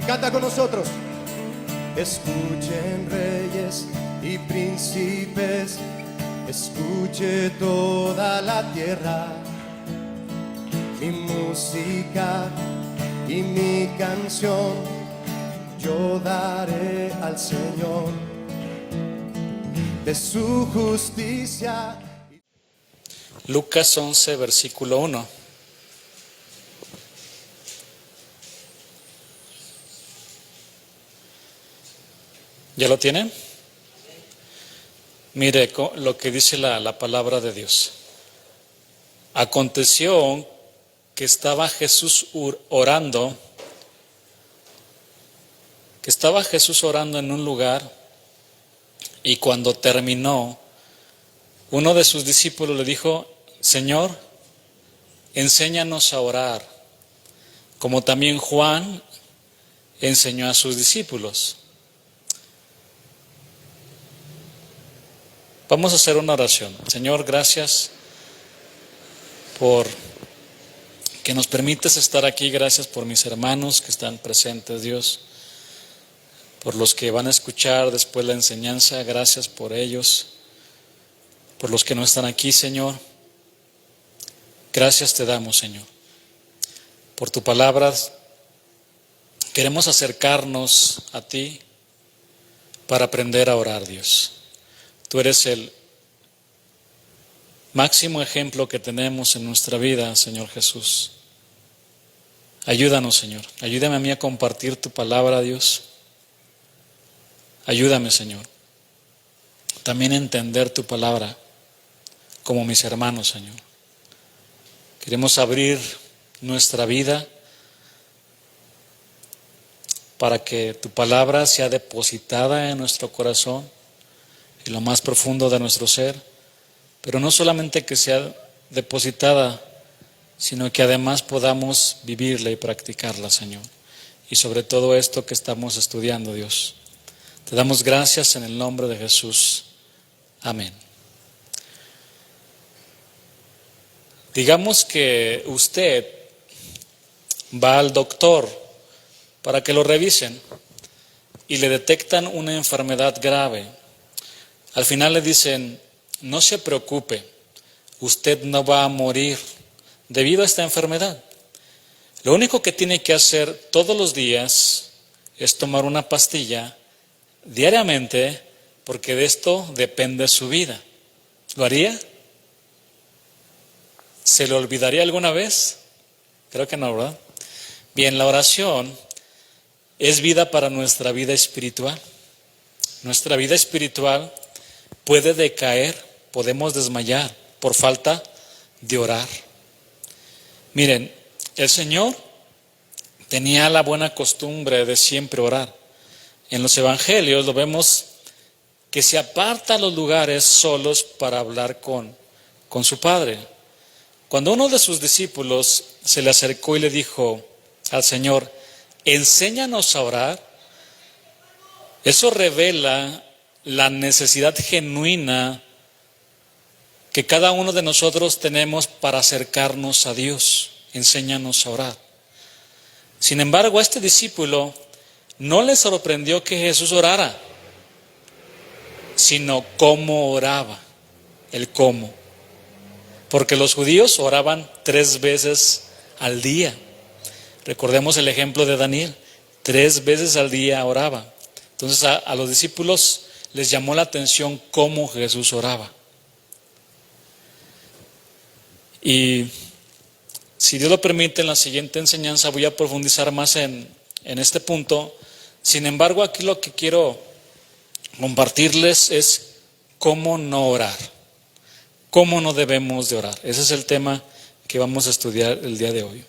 Canta con nosotros. Escuchen reyes y príncipes, escuche toda la tierra, mi música y mi canción yo daré al Señor, de su justicia. Lucas 11, versículo 1. ¿Ya lo tienen? Mire lo que dice la palabra de Dios. Aconteció que estaba Jesús orando, en un lugar, y cuando terminó, uno de sus discípulos le dijo: Señor, enséñanos a orar, como también Juan enseñó a sus discípulos. Vamos a hacer una oración. Señor, gracias por que nos permites estar aquí. Gracias por mis hermanos que están presentes, Dios. Por los que van a escuchar después la enseñanza, gracias por ellos. Por los que no están aquí, Señor, gracias te damos, Señor. Por tu palabra queremos acercarnos a ti para aprender a orar, Dios. Tú eres el máximo ejemplo que tenemos en nuestra vida, Señor Jesús. Ayúdanos, Señor. Ayúdame a mí a compartir tu palabra, Dios. Ayúdame, Señor. También a entender tu palabra como mis hermanos, Señor. Queremos abrir nuestra vida para que tu palabra sea depositada en nuestro corazón, en lo más profundo de nuestro ser, pero no solamente que sea depositada, sino que además podamos vivirla y practicarla, Señor. Y sobre todo esto que estamos estudiando, Dios. Te damos gracias en el nombre de Jesús. Amén. Digamos que usted va al doctor para que lo revisen y le detectan una enfermedad grave. Al final le dicen: no se preocupe, usted no va a morir debido a esta enfermedad. Lo único que tiene que hacer todos los días es tomar una pastilla diariamente, porque de esto depende su vida. ¿Lo haría? ¿Se le olvidaría alguna vez? Creo que no, ¿verdad? Bien, la oración es vida para nuestra vida espiritual. Nuestra vida espiritual puede decaer, podemos desmayar por falta de orar. Miren, el Señor tenía la buena costumbre de siempre orar. En los evangelios lo vemos que se aparta a los lugares solos para hablar con su Padre. Cuando uno de sus discípulos se le acercó y le dijo al Señor: enséñanos a orar, eso revela la necesidad genuina que cada uno de nosotros tenemos para acercarnos a Dios. Enséñanos a orar. Sin embargo, a este discípulo no le sorprendió que Jesús orara, sino cómo oraba, el cómo. Porque los judíos oraban 3 veces al día. Recordemos el ejemplo de Daniel, 3 veces al día oraba. Entonces a los discípulos les llamó la atención cómo Jesús oraba. Y si Dios lo permite, en la siguiente enseñanza voy a profundizar más en este punto. Sin embargo, aquí lo que quiero compartirles es cómo no orar, cómo no debemos de orar. Ese es el tema que vamos a estudiar el día de hoy.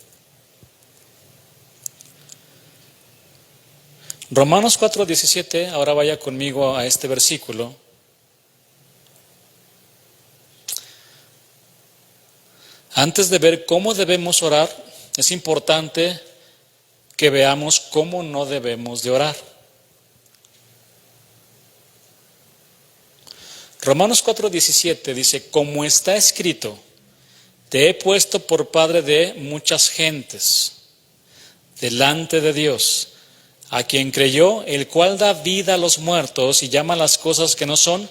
Romanos 4:17, ahora vaya conmigo a este versículo. Antes de ver cómo debemos orar, es importante que veamos cómo no debemos de orar. Romanos 4:17 dice: como está escrito, te he puesto por padre de muchas gentes delante de Dios, a quien creyó, el cual da vida a los muertos y llama las cosas que no son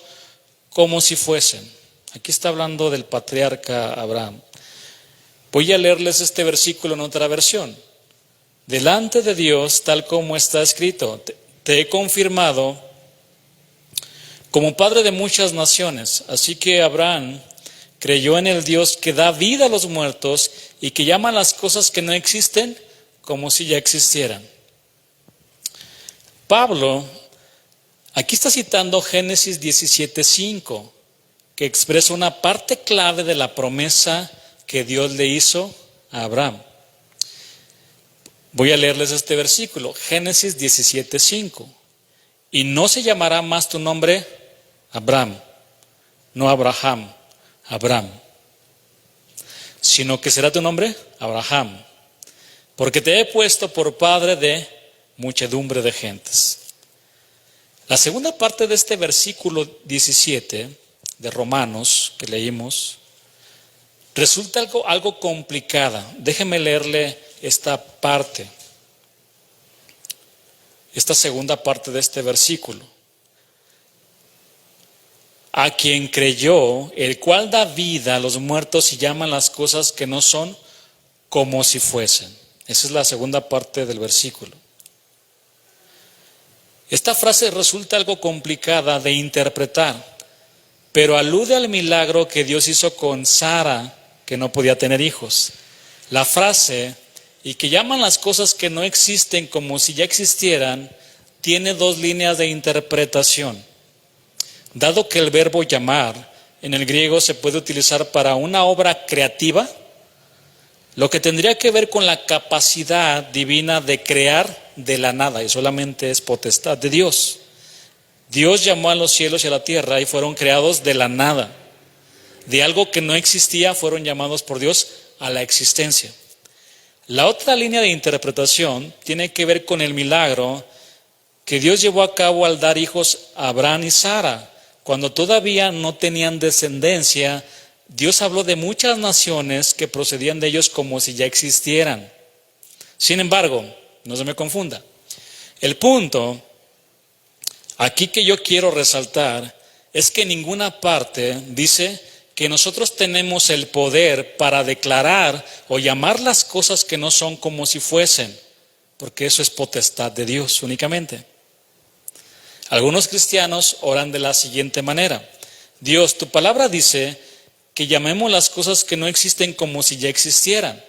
como si fuesen. Aquí está hablando del patriarca Abraham. Voy a leerles este versículo en otra versión. Delante de Dios, tal como está escrito, te he confirmado como padre de muchas naciones. Así que Abraham creyó en el Dios que da vida a los muertos y que llama las cosas que no existen como si ya existieran. Pablo aquí está citando Génesis 17:5, que expresa una parte clave de la promesa que Dios le hizo a Abraham. Voy a leerles este versículo, Génesis 17:5. Y no se llamará más tu nombre Abraham, no Abraham, Abraham, sino que será tu nombre Abraham, porque te he puesto por padre de muchedumbre de gentes. La segunda parte de este versículo 17 de Romanos que leímos resulta algo complicada. Déjeme leerle esta parte, esta segunda parte de este versículo. A quien creyó, el cual da vida a los muertos y llama las cosas que no son como si fuesen. Esa es la segunda parte del versículo. Esta frase resulta algo complicada de interpretar, pero alude al milagro que Dios hizo con Sara, que no podía tener hijos. La frase, y que llaman las cosas que no existen como si ya existieran, tiene dos líneas de interpretación. Dado que el verbo llamar en el griego se puede utilizar para una obra creativa, lo que tendría que ver con la capacidad divina de crear de la nada, y solamente es potestad de Dios. Dios llamó a los cielos y a la tierra y fueron creados de la nada. De algo que no existía fueron llamados por Dios a la existencia. La otra línea de interpretación tiene que ver con el milagro que Dios llevó a cabo al dar hijos a Abraham y Sara. Cuando todavía no tenían descendencia, Dios habló de muchas naciones que procedían de ellos como si ya existieran. Sin embargo, no se me confunda, el punto aquí que yo quiero resaltar es que en ninguna parte dice que nosotros tenemos el poder para declarar o llamar las cosas que no son como si fuesen, porque eso es potestad de Dios únicamente. Algunos cristianos oran de la siguiente manera: Dios, tu palabra dice que llamemos las cosas que no existen como si ya existieran.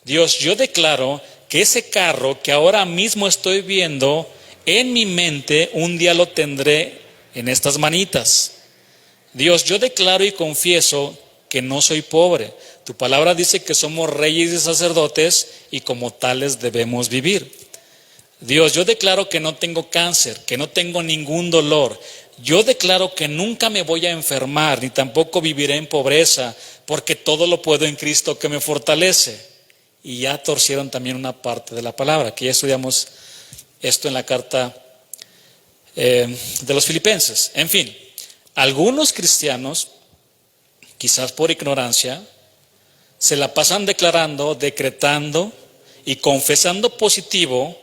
Dios, yo declaro que ese carro que ahora mismo estoy viendo en mi mente, un día lo tendré en estas manitas. Dios, yo declaro y confieso que no soy pobre. Tu palabra dice que somos reyes y sacerdotes y como tales debemos vivir. Dios, yo declaro que no tengo cáncer, que no tengo ningún dolor. Yo declaro que nunca me voy a enfermar, ni tampoco viviré en pobreza, porque todo lo puedo en Cristo que me fortalece. Y ya torcieron también una parte de la palabra, que ya estudiamos esto en la carta de los Filipenses. En fin, algunos cristianos, quizás por ignorancia, se la pasan declarando, decretando y confesando positivo,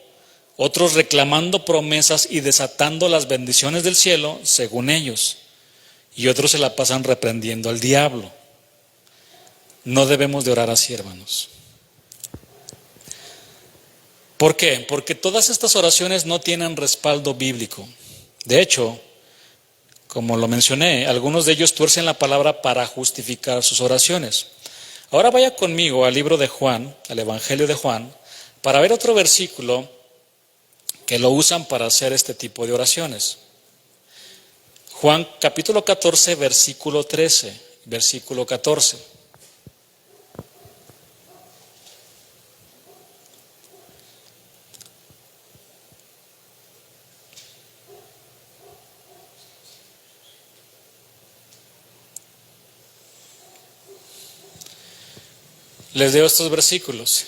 otros reclamando promesas y desatando las bendiciones del cielo, según ellos, y otros se la pasan reprendiendo al diablo. No debemos de orar así, hermanos. ¿Por qué? Porque todas estas oraciones no tienen respaldo bíblico. De hecho, como lo mencioné, algunos de ellos tuercen la palabra para justificar sus oraciones. Ahora vaya conmigo al libro de Juan, al Evangelio de Juan, para ver otro versículo que lo usan para hacer este tipo de oraciones. Juan capítulo 14, versículo 13, versículo 14. Les leo estos versículos.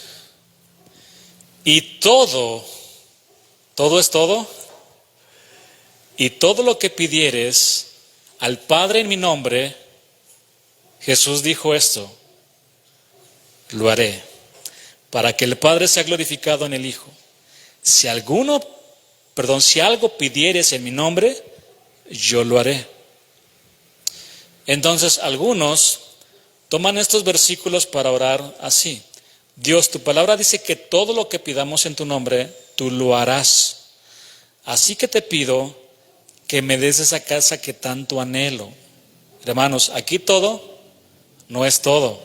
Y todo es todo, y todo lo que pidieres al Padre en mi nombre, Jesús dijo esto, lo haré, para que el Padre sea glorificado en el Hijo. Si alguno si algo pidieres en mi nombre, yo lo haré. Entonces, algunos toman estos versículos para orar así. Dios, tu palabra dice que todo lo que pidamos en tu nombre, tú lo harás. Así que te pido que me des esa casa que tanto anhelo. Hermanos, aquí todo no es todo,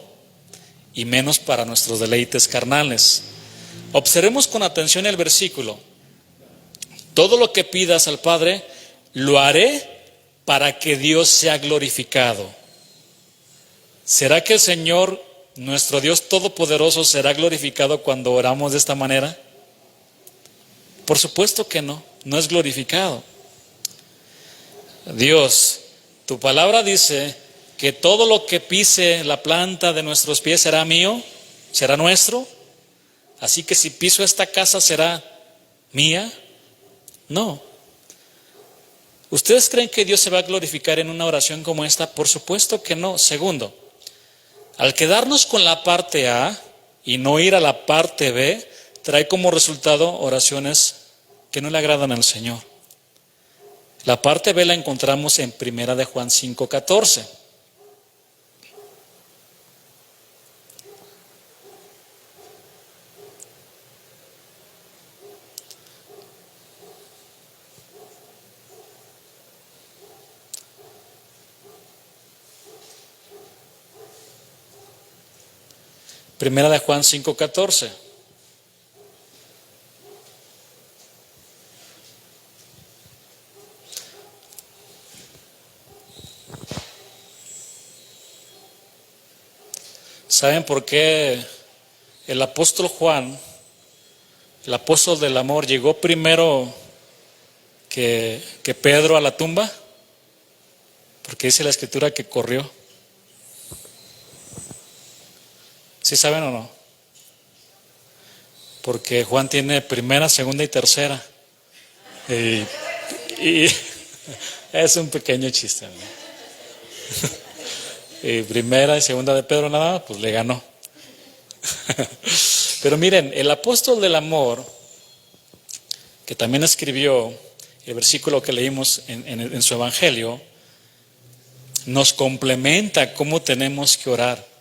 y menos para nuestros deleites carnales. Observemos con atención el versículo. Todo lo que pidas al Padre, lo haré para que Dios sea glorificado. ¿Será que el Señor, nuestro Dios Todopoderoso, será glorificado cuando oramos de esta manera? Por supuesto que no, no es glorificado. Dios, tu palabra dice que todo lo que pise la planta de nuestros pies será mío, será nuestro. Así que si piso esta casa, ¿será mía? No. ¿Ustedes creen que Dios se va a glorificar en una oración como esta? Por supuesto que no. Segundo, al quedarnos con la parte A y no ir a la parte B, trae como resultado oraciones que no le agradan al Señor. La parte B la encontramos en 1 de Juan 5:14. Primera de Juan 5:14. ¿Saben por qué el apóstol Juan, el apóstol del amor, llegó primero que Pedro a la tumba? Porque dice la escritura que corrió. ¿Sí saben o no? Porque Juan tiene primera, segunda y tercera. Y es un pequeño chiste, ¿no? Y primera y segunda de Pedro nada más, pues le ganó. Pero miren, el apóstol del amor, que también escribió el versículo que leímos en su evangelio, nos complementa cómo tenemos que orar.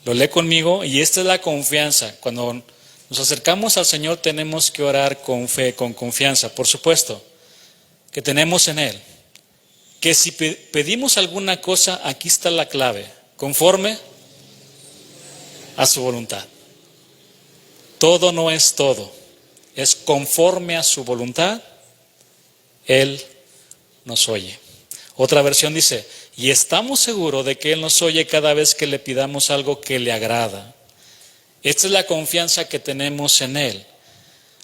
Lo lee conmigo, y esta es la confianza. Cuando nos acercamos al Señor tenemos que orar con fe, con confianza, por supuesto, que tenemos en Él. Que si pedimos alguna cosa, aquí está la clave, conforme a su voluntad. Todo no es todo, es conforme a su voluntad, Él nos oye. Otra versión dice, y estamos seguros de que Él nos oye cada vez que le pidamos algo que le agrada. Esta es la confianza que tenemos en Él.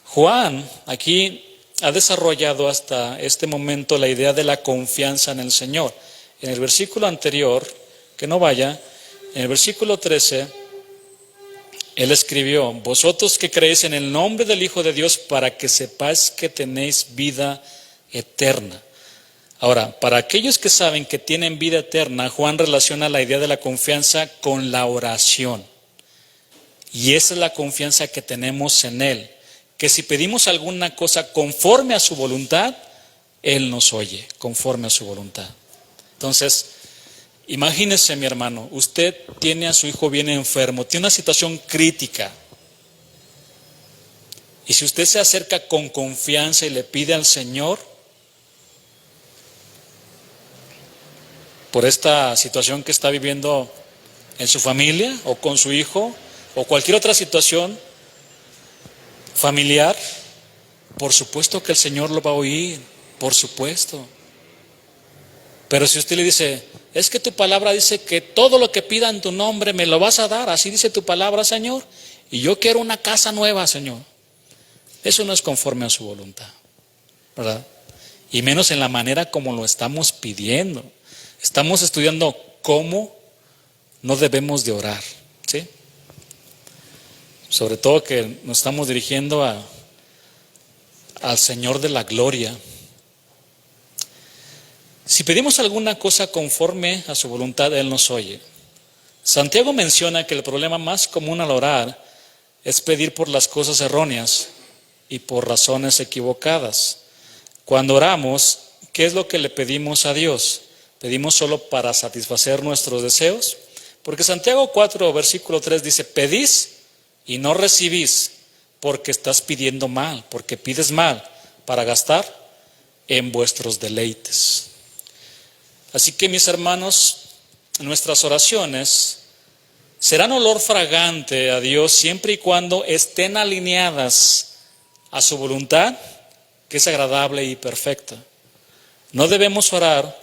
Juan aquí ha desarrollado hasta este momento la idea de la confianza en el Señor. En el versículo anterior, que no vaya, en el versículo 13, él escribió, vosotros que creéis en el nombre del Hijo de Dios, para que sepáis que tenéis vida eterna. Ahora, para aquellos que saben que tienen vida eterna, Juan relaciona la idea de la confianza con la oración. Y esa es la confianza que tenemos en Él. Que si pedimos alguna cosa conforme a su voluntad, Él nos oye, conforme a su voluntad. Entonces, imagínese, mi hermano, usted tiene a su hijo bien enfermo, tiene una situación crítica. Y si usted se acerca con confianza y le pide al Señor por esta situación que está viviendo en su familia o con su hijo o cualquier otra situación familiar, por supuesto que el Señor lo va a oír, por supuesto. Pero si usted le dice, es que tu palabra dice que todo lo que pida en tu nombre me lo vas a dar, así dice tu palabra, Señor, y yo quiero una casa nueva, Señor. Eso no es conforme a su voluntad, ¿verdad? Y menos en la manera como lo estamos pidiendo. Estamos estudiando cómo no debemos de orar, ¿sí? Sobre todo que nos estamos dirigiendo al Señor de la gloria. Si pedimos alguna cosa conforme a su voluntad, Él nos oye. Santiago menciona que el problema más común al orar es pedir por las cosas erróneas y por razones equivocadas. Cuando oramos, ¿qué es lo que le pedimos a Dios? ¿Pedimos solo para satisfacer nuestros deseos? Porque Santiago 4, versículo 3 dice, pedís y no recibís, porque estás pidiendo mal, porque pides mal para gastar en vuestros deleites. Así que, mis hermanos, nuestras oraciones serán olor fragante a Dios siempre y cuando estén alineadas a su voluntad, que es agradable y perfecta. No debemos orar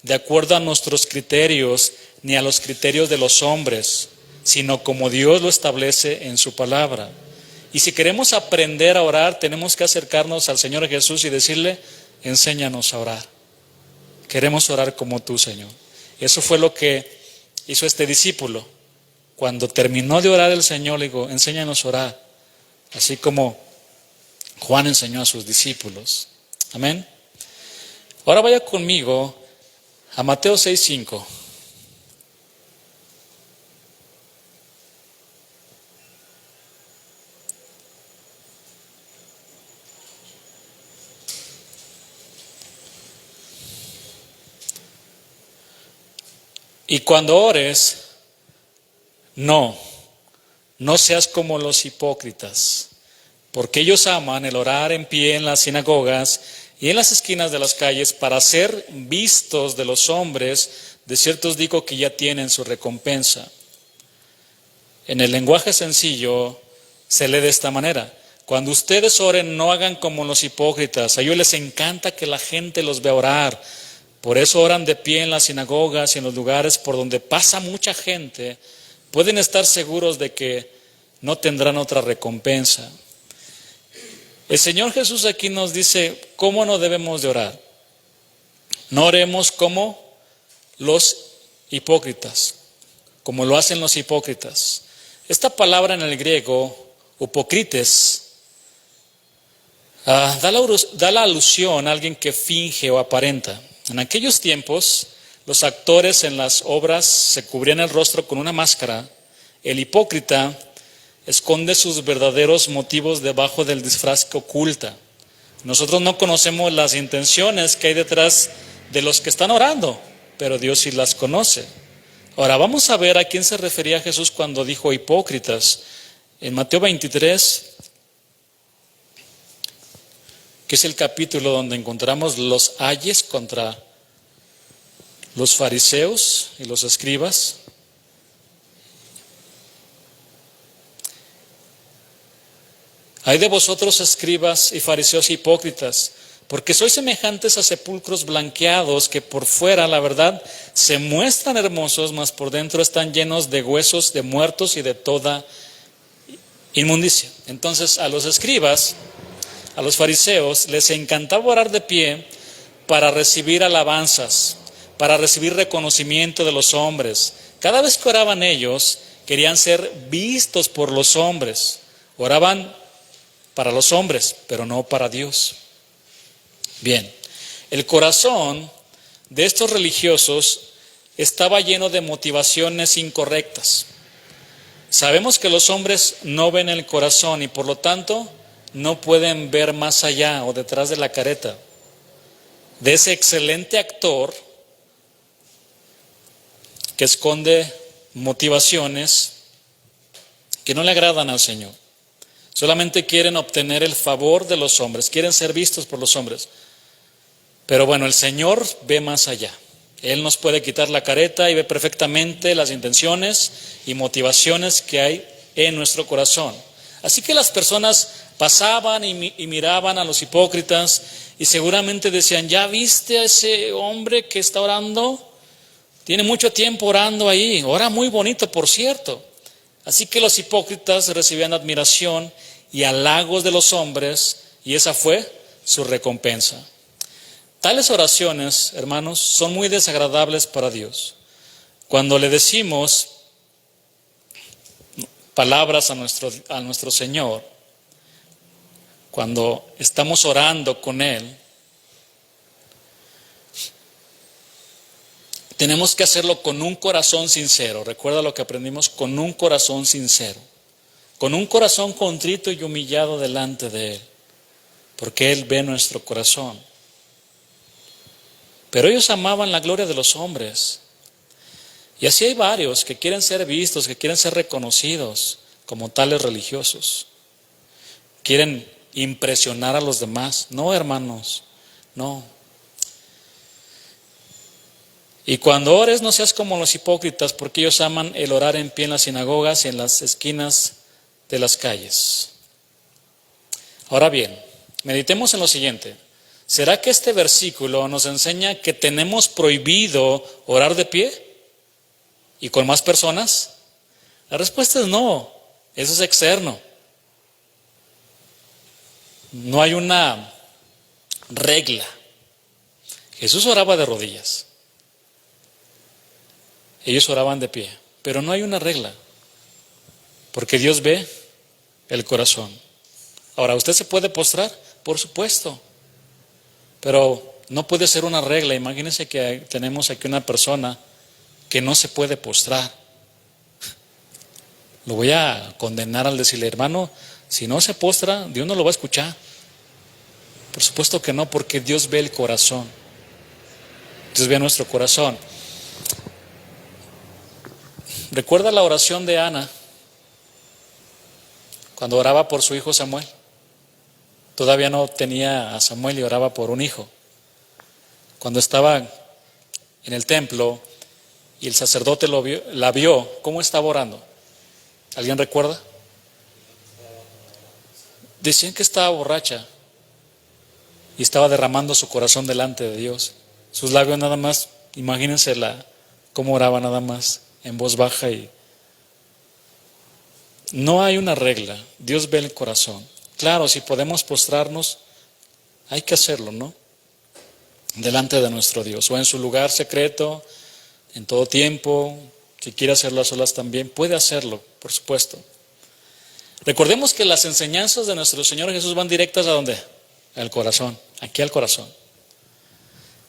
de acuerdo a nuestros criterios ni a los criterios de los hombres, sino como Dios lo establece en su palabra. Y si queremos aprender a orar, tenemos que acercarnos al Señor Jesús y decirle, enséñanos a orar. Queremos orar como tú, Señor. Eso fue lo que hizo este discípulo. Cuando terminó de orar el Señor, le dijo, enséñanos a orar. Así como Juan enseñó a sus discípulos. Amén. Ahora vaya conmigo a Mateo 6:5. Y cuando ores, no seas como los hipócritas, porque ellos aman el orar en pie en las sinagogas y en las esquinas de las calles para ser vistos de los hombres. De cierto os digo que ya tienen su recompensa. En el lenguaje sencillo se lee de esta manera: cuando ustedes oren, no hagan como los hipócritas. A ellos les encanta que la gente los vea orar. Por eso oran de pie en las sinagogas y en los lugares por donde pasa mucha gente. Pueden estar seguros de que no tendrán otra recompensa. El Señor Jesús aquí nos dice cómo no debemos de orar. No oremos como los hipócritas, como lo hacen los hipócritas. Esta palabra en el griego, hipócrites, da la alusión a alguien que finge o aparenta. En aquellos tiempos, los actores en las obras se cubrían el rostro con una máscara. El hipócrita esconde sus verdaderos motivos debajo del disfraz que oculta. Nosotros no conocemos las intenciones que hay detrás de los que están orando, pero Dios sí las conoce. Ahora vamos a ver a quién se refería Jesús cuando dijo hipócritas. En Mateo 23, que es el capítulo donde encontramos los ayes contra los fariseos y los escribas. Ay de vosotros, escribas y fariseos hipócritas, porque sois semejantes a sepulcros blanqueados que por fuera, la verdad, se muestran hermosos, mas por dentro están llenos de huesos de muertos y de toda inmundicia. Entonces a los escribas, a los fariseos, les encantaba orar de pie para recibir alabanzas, para recibir reconocimiento de los hombres. Cada vez que oraban ellos, querían ser vistos por los hombres. Oraban para los hombres, pero no para Dios. Bien, el corazón de estos religiosos estaba lleno de motivaciones incorrectas. Sabemos que los hombres no ven el corazón y por lo tanto no pueden ver más allá o detrás de la careta de ese excelente actor que esconde motivaciones que no le agradan al Señor. Solamente quieren obtener el favor de los hombres, quieren ser vistos por los hombres. Pero bueno, el Señor ve más allá. Él nos puede quitar la careta y ve perfectamente las intenciones y motivaciones que hay en nuestro corazón. Así que las personas pasaban y miraban a los hipócritas y seguramente decían, ¿ya viste a ese hombre que está orando? Tiene mucho tiempo orando ahí, ora muy bonito, por cierto. Así que los hipócritas recibían admiración y halagos de los hombres y esa fue su recompensa. Tales oraciones, hermanos, son muy desagradables para Dios. Cuando le decimos palabras a nuestro Señor, cuando estamos orando con Él, tenemos que hacerlo con un corazón sincero. Recuerda lo que aprendimos, con un corazón sincero, con un corazón contrito y humillado delante de Él. porque Él ve nuestro corazón. Pero ellos amaban la gloria de los hombres. Y así hay varios que quieren ser vistos, que quieren ser reconocidos como tales religiosos. Quieren impresionar a los demás. No, hermanos, no. Y cuando ores, no seas como los hipócritas, porque ellos aman el orar en pie en las sinagogas y en las esquinas de las calles. Ahora bien, meditemos en lo siguiente. ¿Será que este versículo nos enseña que tenemos prohibido orar de pie y con más personas? La respuesta es no, eso es externo. No hay una regla. Jesús oraba de rodillas. Ellos oraban de pie, pero no hay una regla, porque Dios ve el corazón. Ahora, ¿usted se puede postrar? Por supuesto, pero no puede ser una regla. Imagínense que tenemos aquí una persona que no se puede postrar. Lo voy a condenar al decirle, hermano, si no se postra, Dios no lo va a escuchar. Por supuesto que no, porque Dios ve el corazón. Dios ve nuestro corazón. ¿Recuerda la oración de Ana cuando oraba por su hijo Samuel? Todavía no tenía a Samuel y oraba por un hijo. Cuando estaba en el templo y el sacerdote la vio, ¿cómo estaba orando? ¿Alguien recuerda? Decían que estaba borracha y estaba derramando su corazón delante de Dios. Sus labios nada más, imagínense cómo oraba nada más, en voz baja. Y no hay una regla. Dios ve el corazón. Claro, si podemos postrarnos, hay que hacerlo, ¿no? Delante de nuestro Dios, o en su lugar secreto, en todo tiempo. Si quiere hacerlo a solas también, puede hacerlo, por supuesto. Recordemos que las enseñanzas de nuestro Señor Jesús van directas ¿a dónde? Al corazón, aquí al corazón.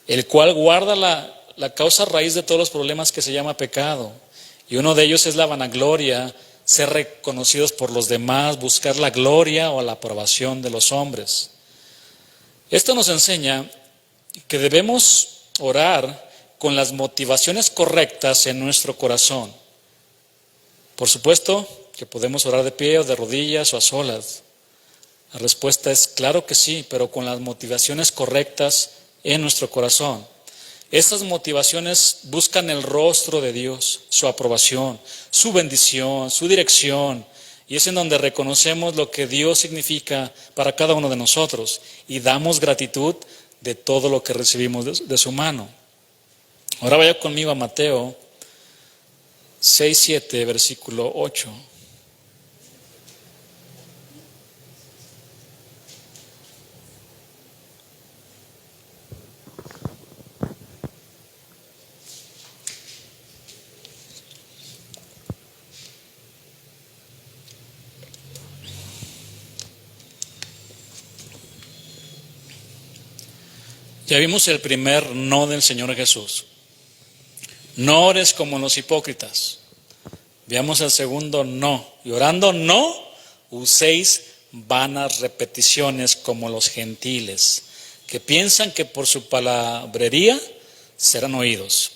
El cual guarda la causa raíz de todos los problemas que se llama pecado. Y uno de ellos es la vanagloria, ser reconocidos por los demás, buscar la gloria o la aprobación de los hombres. Esto nos enseña que debemos orar con las motivaciones correctas en nuestro corazón. Por supuesto que podemos orar de pie o de rodillas o a solas. La respuesta es claro que sí, pero con las motivaciones correctas en nuestro corazón. Estas motivaciones buscan el rostro de Dios, su aprobación, su bendición, su dirección, y es en donde reconocemos lo que Dios significa para cada uno de nosotros y damos gratitud de todo lo que recibimos de su mano. Ahora vaya conmigo a Mateo 6:7, versículo 8. Ya vimos el primer no del Señor Jesús. No ores como los hipócritas. Veamos el segundo no. Y orando no uséis vanas repeticiones como los gentiles, que piensan que por su palabrería serán oídos.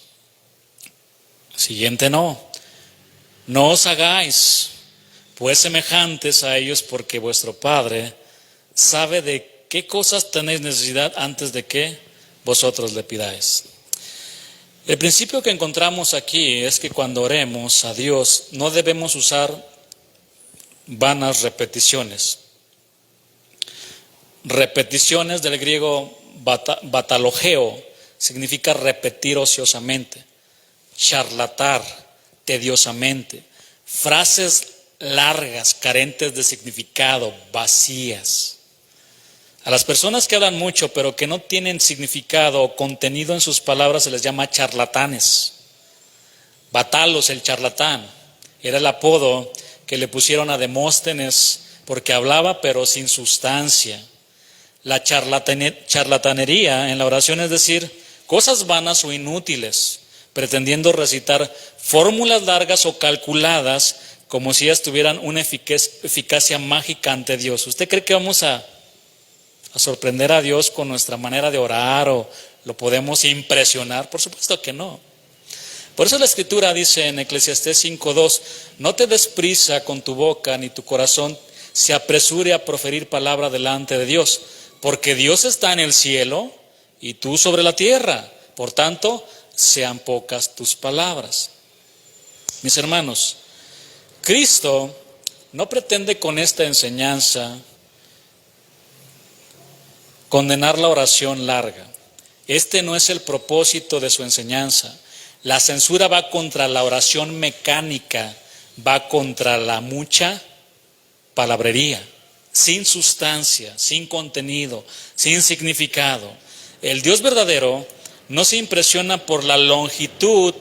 Siguiente no. No os hagáis pues semejantes a ellos, porque vuestro Padre sabe de qué cosas tenéis necesidad antes de que vosotros le pidáis. El principio que encontramos aquí es que cuando oremos a Dios no debemos usar vanas repeticiones. Repeticiones del griego batalogeo significa repetir ociosamente, charlatar tediosamente, frases largas, carentes de significado, vacías. A las personas que hablan mucho pero que no tienen significado o contenido en sus palabras se les llama charlatanes. Batalos, el charlatán, era el apodo que le pusieron a Demóstenes porque hablaba pero sin sustancia. La charlatanería en la oración es decir, cosas vanas o inútiles, pretendiendo recitar fórmulas largas o calculadas como si ellas tuvieran una eficacia mágica ante Dios. ¿Usted cree que vamos a a sorprender a Dios con nuestra manera de orar o lo podemos impresionar? Por supuesto que no. Por eso la Escritura dice en Eclesiastés 5:2, no te des prisa con tu boca ni tu corazón se apresure a proferir palabra delante de Dios, porque Dios está en el cielo y tú sobre la tierra, por tanto, sean pocas tus palabras. Mis hermanos, Cristo no pretende con esta enseñanza condenar la oración larga. Este no es el propósito de su enseñanza. La censura va contra la oración mecánica, va contra la mucha palabrería, sin sustancia, sin contenido, sin significado. El Dios verdadero no se impresiona por la longitud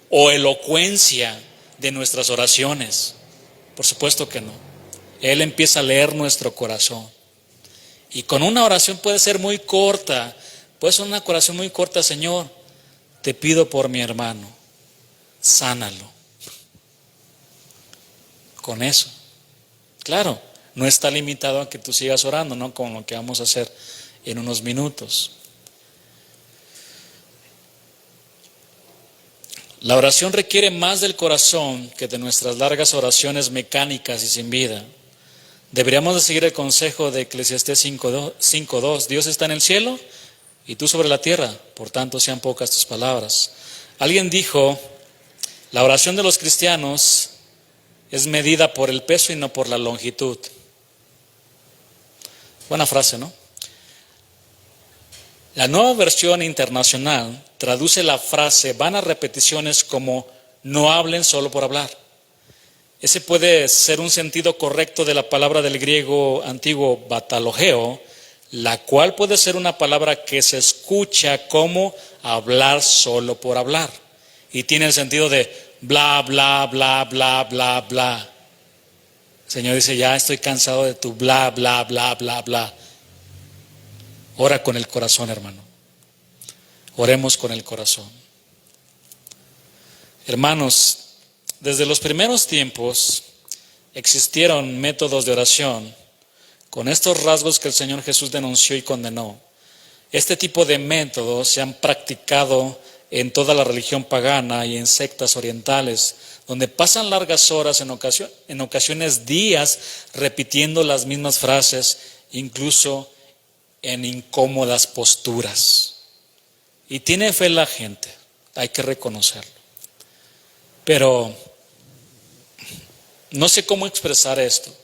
o elocuencia de nuestras oraciones. Por supuesto que no. Él empieza a leer nuestro corazón. Y con una oración puede ser muy corta, puede ser una oración muy corta: Señor, te pido por mi hermano, sánalo. Con eso. Claro, no está limitado a que tú sigas orando, ¿no? Como lo que vamos a hacer en unos minutos. La oración requiere más del corazón que de nuestras largas oraciones mecánicas y sin vida. Deberíamos de seguir el consejo de Eclesiastés 5:2. Dios está en el cielo y tú sobre la tierra, por tanto sean pocas tus palabras. Alguien dijo, la oración de los cristianos es medida por el peso y no por la longitud. Buena frase, ¿no? La Nueva Versión Internacional traduce la frase vanas repeticiones como no hablen solo por hablar. Ese puede ser un sentido correcto de la palabra del griego antiguo batalogeo, la cual puede ser una palabra que se escucha como hablar solo por hablar. Y tiene el sentido de bla, bla, bla, bla, bla, bla. El Señor dice, ya estoy cansado de tu bla, bla, bla, bla, bla. Ora con el corazón, hermano. Oremos con el corazón. Hermanos, desde los primeros tiempos existieron métodos de oración con estos rasgos que el Señor Jesús denunció y condenó. Este tipo de métodos se han practicado en toda la religión pagana y en sectas orientales, donde pasan largas horas, en ocasiones días, repitiendo las mismas frases, incluso en incómodas posturas. Y tiene fe la gente, hay que reconocerlo. Pero no sé cómo expresar esto.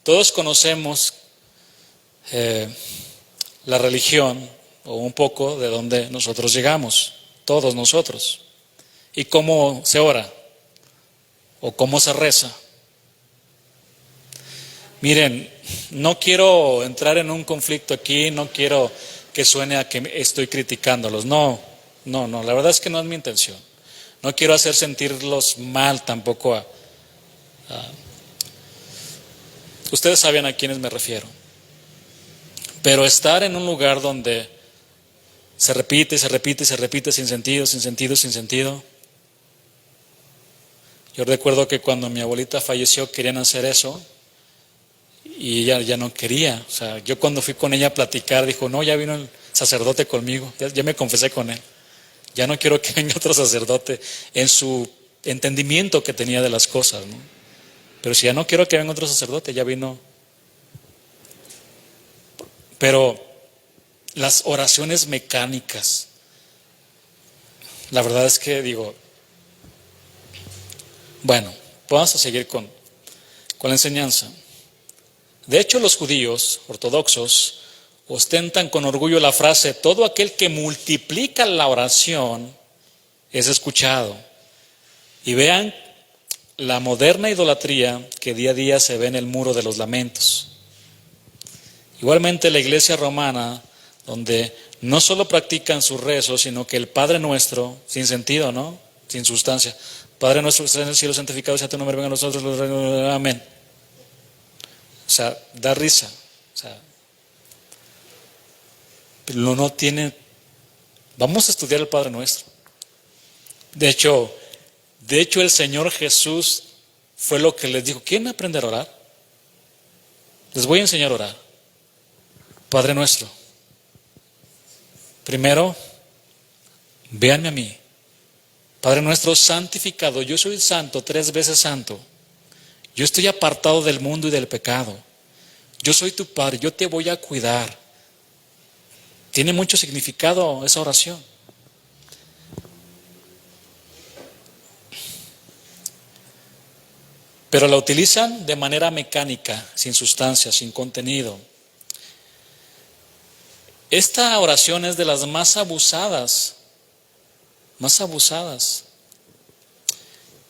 Todos conocemos la religión, o un poco de donde nosotros llegamos, todos nosotros. ¿Y cómo se ora? ¿O cómo se reza? Miren, no quiero entrar en un conflicto aquí, no quiero que suene a que estoy criticándolos. No, la verdad es que no es mi intención. No quiero hacer sentirlos mal tampoco ustedes saben a quiénes me refiero. Pero estar en un lugar donde se repite, se repite, se repite sin sentido, sin sentido, sin sentido. Yo recuerdo que cuando mi abuelita falleció querían hacer eso y ella ya no quería. O sea, yo cuando fui con ella a platicar, dijo, no, ya vino el sacerdote conmigo, ya me confesé con él. Ya no quiero que venga otro sacerdote en su entendimiento que tenía de las cosas, ¿no? Pero si ya no quiero que venga otro sacerdote, ya vino. Pero las oraciones mecánicas, la verdad es que digo, bueno, vamos a seguir con la enseñanza. De hecho, los judíos ortodoxos ostentan con orgullo la frase, todo aquel que multiplica la oración es escuchado. Y vean la moderna idolatría que día a día se ve en el muro de los lamentos. Igualmente la iglesia romana, donde no solo practican sus rezos, sino que el Padre Nuestro, sin sentido, ¿no? Sin sustancia. Padre nuestro que estás en el cielo, santificado sea tu nombre, venga a nosotros, amén. O sea, da risa. O sea, pero no tiene. Vamos a estudiar el Padre Nuestro. De hecho, el Señor Jesús fue lo que les dijo: ¿quieren aprender a orar? Les voy a enseñar a orar. Padre nuestro. Primero, véanme a mí. Padre nuestro santificado, yo soy santo, 3 veces santo. Yo estoy apartado del mundo y del pecado. Yo soy tu Padre, yo te voy a cuidar. Tiene mucho significado esa oración. Pero la utilizan de manera mecánica, sin sustancia, sin contenido. Esta oración es de las más abusadas.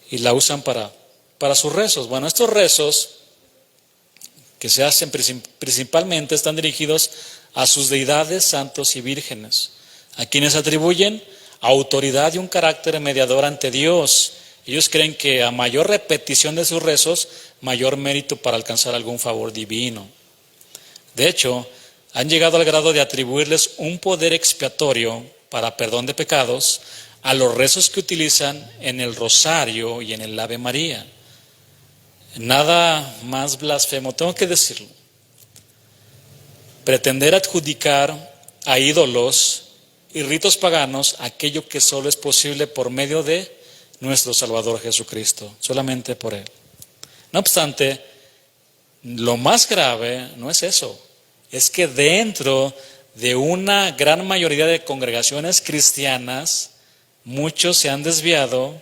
Y la usan para sus rezos. Bueno, estos rezos que se hacen principalmente están dirigidos a sus deidades, santos y vírgenes, a quienes atribuyen autoridad y un carácter mediador ante Dios. Ellos creen que a mayor repetición de sus rezos, mayor mérito para alcanzar algún favor divino. De hecho, han llegado al grado de atribuirles un poder expiatorio para perdón de pecados a los rezos que utilizan en el rosario y en el Ave María. Nada más blasfemo, tengo que decirlo. Pretender adjudicar a ídolos y ritos paganos aquello que solo es posible por medio de nuestro Salvador Jesucristo, solamente por Él. No obstante, lo más grave no es eso, es que dentro de una gran mayoría de congregaciones cristianas, muchos se han desviado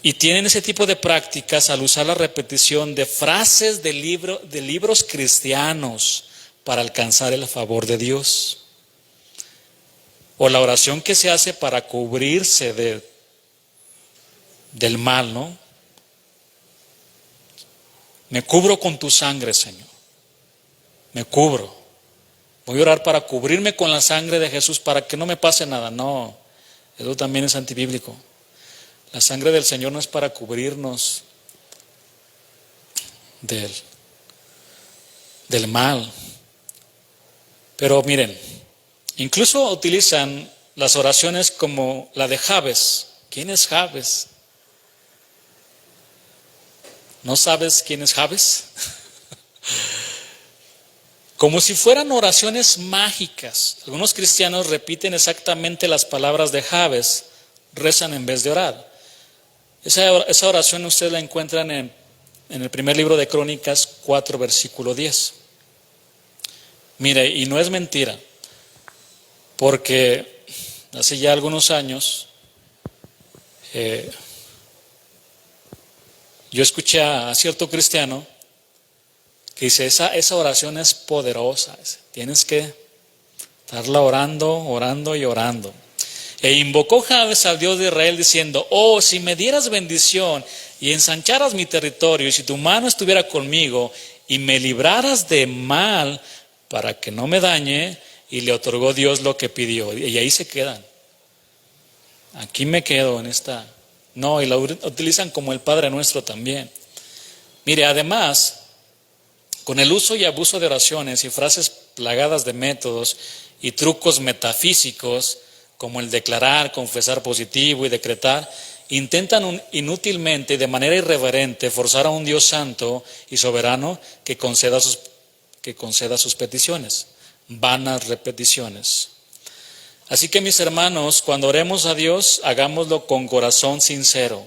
y tienen ese tipo de prácticas al usar la repetición de frases de libros cristianos para alcanzar el favor de Dios. O la oración que se hace para cubrirse del mal, ¿no? Me cubro con tu sangre, Señor. Me cubro. Voy a orar para cubrirme con la sangre de Jesús para que no me pase nada. No, eso también es antibíblico. La sangre del Señor no es para cubrirnos del mal. Pero miren, incluso utilizan las oraciones como la de Jabes. ¿Quién es Jabes? ¿No sabes quién es Jabes? Como si fueran oraciones mágicas. Algunos cristianos repiten exactamente las palabras de Jabes, rezan en vez de orar. Esa oración ustedes la encuentran en el primer libro de Crónicas 4, versículo 10. Mire, y no es mentira, porque hace ya algunos años yo escuché a cierto cristiano que dice, esa oración es poderosa, tienes que estarla orando y orando. E invocó Jabes al Dios de Israel diciendo, oh, si me dieras bendición y ensancharas mi territorio, y si tu mano estuviera conmigo y me libraras de mal para que no me dañe, y le otorgó Dios lo que pidió. Y ahí se quedan. Aquí me quedo en esta. No, y la utilizan como el Padre Nuestro también. Mire, además, con el uso y abuso de oraciones y frases plagadas de métodos y trucos metafísicos, como el declarar, confesar positivo y decretar, intentan inútilmente y de manera irreverente forzar a un Dios santo y soberano que conceda sus peticiones, vanas repeticiones. Así que mis hermanos, cuando oremos a Dios, hagámoslo con corazón sincero.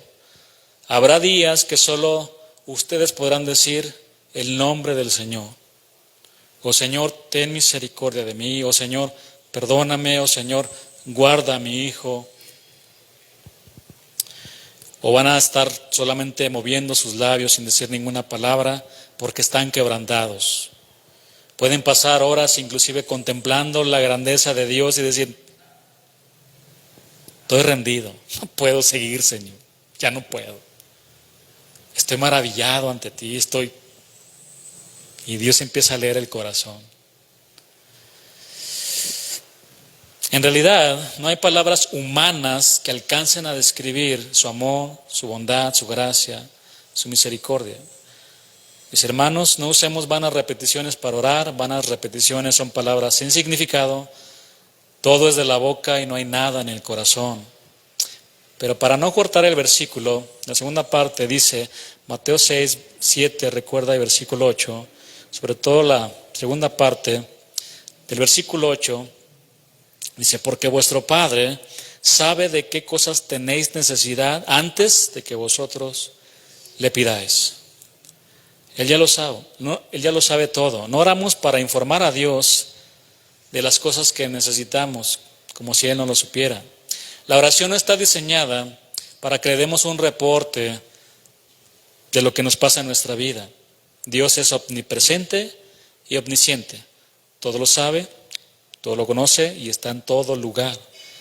Habrá días que solo ustedes podrán decir el nombre del Señor. Oh Señor, ten misericordia de mí. Oh Señor, perdóname. Oh Señor, guarda a mi hijo. O van a estar solamente moviendo sus labios sin decir ninguna palabra porque están quebrantados. Pueden pasar horas inclusive contemplando la grandeza de Dios y decir, estoy rendido, no puedo seguir, Señor, ya no puedo. Estoy maravillado ante ti, y Dios empieza a leer el corazón. En realidad, no hay palabras humanas que alcancen a describir su amor, su bondad, su gracia, su misericordia. Mis hermanos, no usemos vanas repeticiones para orar. Vanas repeticiones son palabras sin significado. Todo es de la boca y no hay nada en el corazón. Pero para no cortar el versículo, la segunda parte dice, Mateo 6, 7, recuerda el versículo 8, sobre todo segunda parte del versículo 8, dice, porque vuestro Padre sabe de qué cosas tenéis necesidad antes de que vosotros le pidáis. Él ya lo sabe, Él ya lo sabe todo. No oramos para informar a Dios de las cosas que necesitamos, como si Él no lo supiera. La oración no está diseñada para que le demos un reporte de lo que nos pasa en nuestra vida. Dios es omnipresente y omnisciente. Todo lo sabe, todo lo conoce y está en todo lugar.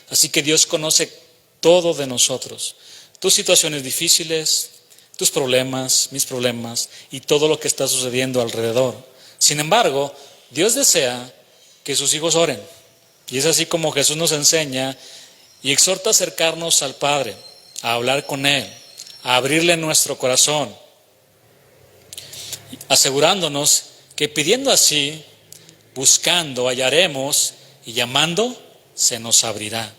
Así que Dios conoce todo de nosotros. Tus situaciones difíciles, tus problemas, mis problemas y todo lo que está sucediendo alrededor. Sin embargo, Dios desea que sus hijos oren. Y es así como Jesús nos enseña y exhorta a acercarnos al Padre, a hablar con Él, a abrirle nuestro corazón, asegurándonos que pidiendo así, buscando, hallaremos y llamando, se nos abrirá.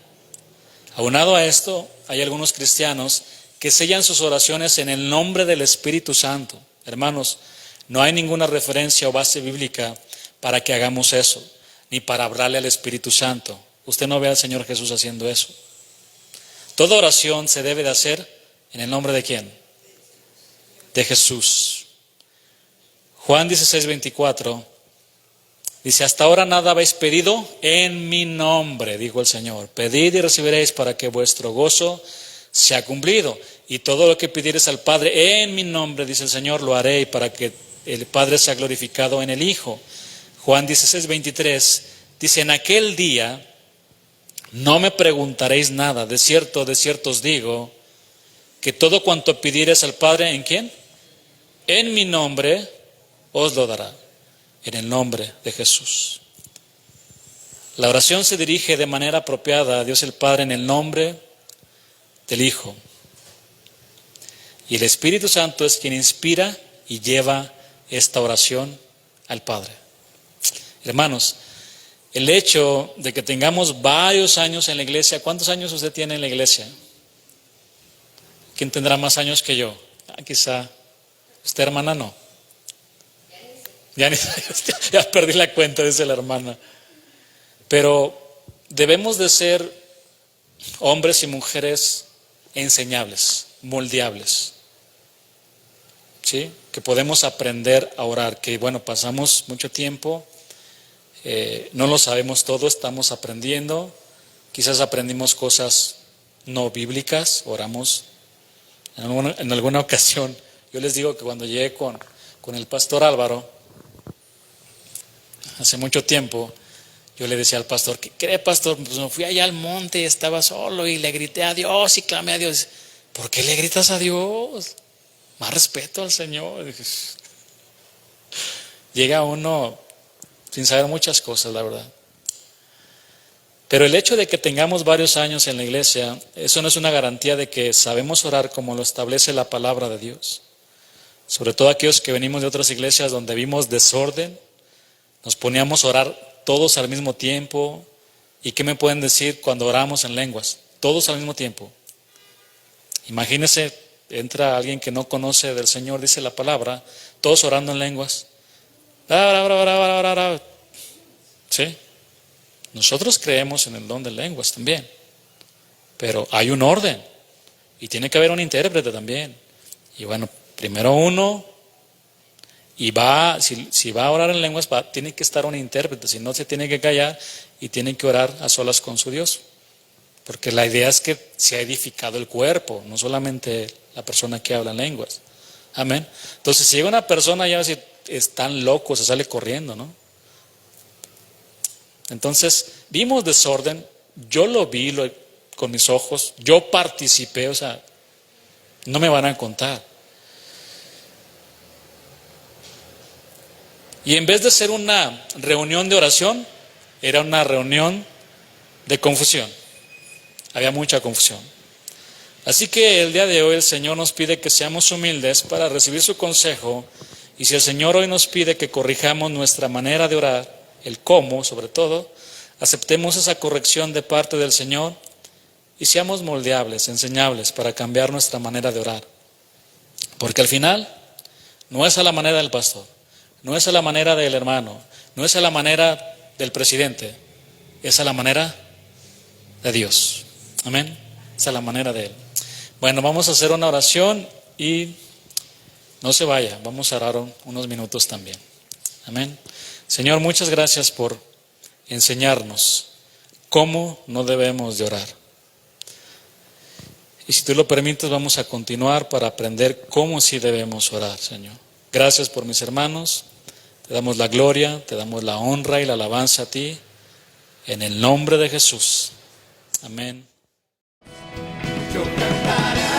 Aunado a esto, hay algunos cristianos que sellan sus oraciones en el nombre del Espíritu Santo. Hermanos, no hay ninguna referencia o base bíblica para que hagamos eso, ni para hablarle al Espíritu Santo. Usted no ve al Señor Jesús haciendo eso. Toda oración se debe de hacer en el nombre de ¿quién? De Jesús. Juan 16:24 dice, hasta ahora nada habéis pedido en mi nombre, dijo el Señor. Pedid y recibiréis para que vuestro gozo sea cumplido. Y todo lo que pidiereis al Padre en mi nombre, dice el Señor, lo haré, y para que el Padre sea glorificado en el Hijo. Juan 16:23 dice, en aquel día no me preguntaréis nada. De cierto os digo, que todo cuanto pidiereis al Padre, ¿en quién? En mi nombre, os lo dará. En el nombre de Jesús. La oración se dirige de manera apropiada a Dios el Padre en el nombre del Hijo. Y el Espíritu Santo es quien inspira y lleva esta oración al Padre. Hermanos, el hecho de que tengamos varios años en la iglesia, ¿cuántos años usted tiene en la iglesia? ¿Quién tendrá más años que yo? Quizá usted, hermana, no. Ya perdí la cuenta, dice la hermana. Pero debemos de ser hombres y mujeres enseñables, moldeables, ¿sí? Que podemos aprender a orar, que bueno, pasamos mucho tiempo, no lo sabemos todo, estamos aprendiendo, quizás aprendimos cosas no bíblicas, oramos en alguna ocasión. Yo les digo que cuando llegué con el pastor Álvaro, hace mucho tiempo, yo le decía al pastor, ¿qué cree, pastor? Pues me fui allá al monte y estaba solo y le grité a Dios y clamé a Dios. ¿Por qué le gritas a Dios? Más respeto al Señor. Llega uno sin saber muchas cosas, la verdad. Pero el hecho de que tengamos varios años en la iglesia, eso no es una garantía de que sabemos orar como lo establece la palabra de Dios. Sobre todo aquellos que venimos de otras iglesias donde vimos desorden, nos poníamos a orar todos al mismo tiempo. ¿Y qué me pueden decir cuando oramos en lenguas? Todos al mismo tiempo. Imagínese, entra alguien que no conoce del Señor, dice la palabra, todos orando en lenguas. ¿Sí? Nosotros creemos en el don de lenguas también, pero hay un orden y tiene que haber un intérprete también. Y bueno, primero uno, y si va a orar en lenguas, tiene que estar un intérprete, si no se tiene que callar y tiene que orar a solas con su Dios. Porque la idea es que se ha edificado el cuerpo, no solamente la persona que habla en lenguas. Amén. Entonces, si llega una persona ya si están locos, se sale corriendo, ¿no? Entonces, vimos desorden, yo lo vi con mis ojos, yo participé, o sea, no me van a contar. Y en vez de ser una reunión de oración, era una reunión de confusión. Había mucha confusión. Así que el día de hoy el Señor nos pide que seamos humildes para recibir su consejo. Y si el Señor hoy nos pide que corrijamos nuestra manera de orar, el cómo sobre todo, aceptemos esa corrección de parte del Señor y seamos moldeables, enseñables para cambiar nuestra manera de orar. Porque al final no es a la manera del pastor, no es a la manera del hermano, no es a la manera del presidente, es a la manera de Dios. Amén. Es a la manera de Él. Bueno, vamos a hacer una oración y no se vaya, vamos a orar unos minutos también. Amén. Señor, muchas gracias por enseñarnos cómo no debemos de orar. Y si tú lo permites, vamos a continuar para aprender cómo sí debemos orar, Señor. Gracias por mis hermanos. Te damos la gloria, te damos la honra y la alabanza a ti. En el nombre de Jesús. Amén. Yo cantaré